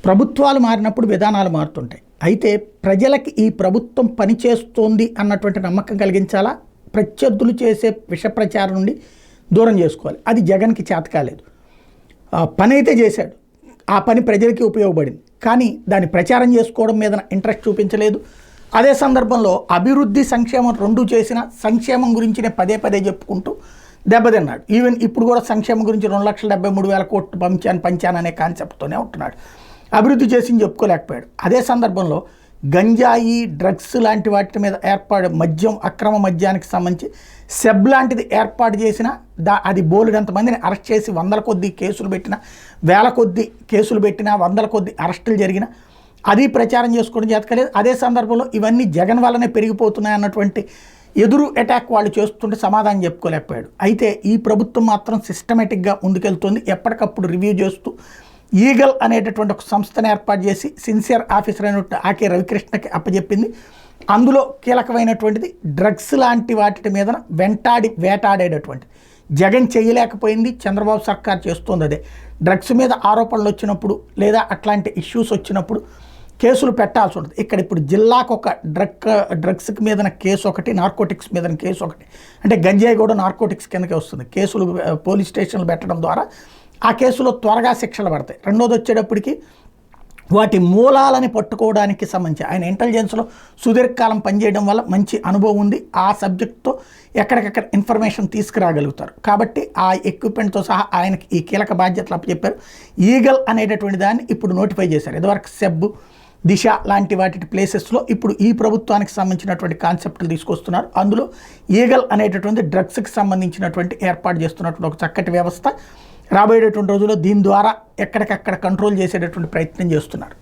ప్రభుత్వాలు మారినప్పుడు విధానాలు మారుతుంటాయి. అయితే ప్రజలకి ఈ ప్రభుత్వం పనిచేస్తోంది అన్నటువంటి నమ్మకం కలిగించాలా, ప్రత్యర్థులు చేసే విష ప్రచారం నుండి దూరం చేసుకోవాలి. అది జగన్కి చేత కాలేదు. పని అయితే చేశాడు, ఆ పని ప్రజలకి ఉపయోగపడింది, కానీ దాన్ని ప్రచారం చేసుకోవడం మీద ఇంట్రెస్ట్ చూపించలేదు. అదే సందర్భంలో అభివృద్ధి సంక్షేమం రెండూ చేసిన సంక్షేమం గురించినే పదే పదే చెప్పుకుంటూ దెబ్బతిన్నాడు. ఈవెన్ ఇప్పుడు కూడా సంక్షేమం గురించి 2,73,000 కోట్లు పంచాను అనే కాన్సెప్ట్తోనే ఉంటున్నాడు. అభివృద్ధి చేసింది చెప్పుకోలేకపోయాడు. అదే సందర్భంలో గంజాయి, డ్రగ్స్ లాంటి వాటి మీద మద్యం, అక్రమ మద్యానికి సంబంధించి సెబ్ లాంటిది ఏర్పాటు చేసిన అది బోలెడంతమందిని అరెస్ట్ చేసి 100ల కొద్దీ కేసులు పెట్టిన, 1000 కొద్దీ కేసులు పెట్టిన, 100ల కొద్దీ అరెస్టులు జరిగిన, అది ప్రచారం చేసుకోవడం చేతకలేదు. అదే సందర్భంలో ఇవన్నీ జగన్ వల్లనే పెరిగిపోతున్నాయి అన్నటువంటి ఎదురు అటాక్ వాళ్ళు చేస్తుంటే సమాధానం చెప్పుకోలేకపోయాడు. అయితే ఈ ప్రభుత్వం మాత్రం సిస్టమేటిక్గా ముందుకెళ్తుంది. ఎప్పటికప్పుడు రివ్యూ చేస్తూ ఈగల్ అనేటటువంటి ఒక సంస్థను ఏర్పాటు చేసి సిన్సియర్ ఆఫీసర్ అయినట్టు ఆకే రవికృష్ణకి అప్పచెప్పింది. అందులో కీలకమైనటువంటిది డ్రగ్స్ లాంటి వాటి మీద వేటాడేటటువంటి జగన్ చేయలేకపోయింది, చంద్రబాబు సర్కార్ చేస్తుంది. అదే డ్రగ్స్ మీద ఆరోపణలు వచ్చినప్పుడు లేదా అట్లాంటి ఇష్యూస్ వచ్చినప్పుడు కేసులు పెట్టాల్సి ఉంటుంది. ఇక్కడ ఇప్పుడు జిల్లాకు ఒక డ్రగ్స్ మీదన కేసు ఒకటి, నార్కోటిక్స్ మీదన కేసు ఒకటి, అంటే గంజాయి కూడా నార్కోటిక్స్ కిందకే వస్తుంది. కేసులు పోలీస్ స్టేషన్లు పెట్టడం ద్వారా ఆ కేసులో త్వరగా శిక్షలు పడతాయి. రెండోది వచ్చేటప్పటికి వాటి మూలాలని పట్టుకోవడానికి సంబంధించి ఆయన ఇంటెలిజెన్స్లో సుదీర్ఘకాలం పనిచేయడం వల్ల మంచి అనుభవం ఉంది. ఆ సబ్జెక్ట్తో ఎక్కడికక్కడ ఇన్ఫర్మేషన్ తీసుకురాగలుగుతారు. కాబట్టి ఆ ఎక్విప్మెంట్తో సహా ఆయనకి ఈ కీలక బాధ్యతలు అప్పచెప్పారు. ఈగల్ అనేటటువంటి దాన్ని ఇప్పుడు నోటిఫై చేశారు. ఇదివరకు సెబ్, దిశ లాంటి వాటి ప్లేసెస్లో ఇప్పుడు ఈ ప్రభుత్వానికి సంబంధించినటువంటి కాన్సెప్ట్లు తీసుకొస్తున్నారు. అందులో ఈగల్ అనేటటువంటి డ్రగ్స్కి సంబంధించినటువంటి ఏర్పాటు చేస్తున్నటువంటి ఒక చక్కటి వ్యవస్థ రాబోయేటటువంటి రోజుల్లో దీని ద్వారా ఎక్కడికక్కడ కంట్రోల్ చేసేటటువంటి ప్రయత్నం చేస్తున్నారు.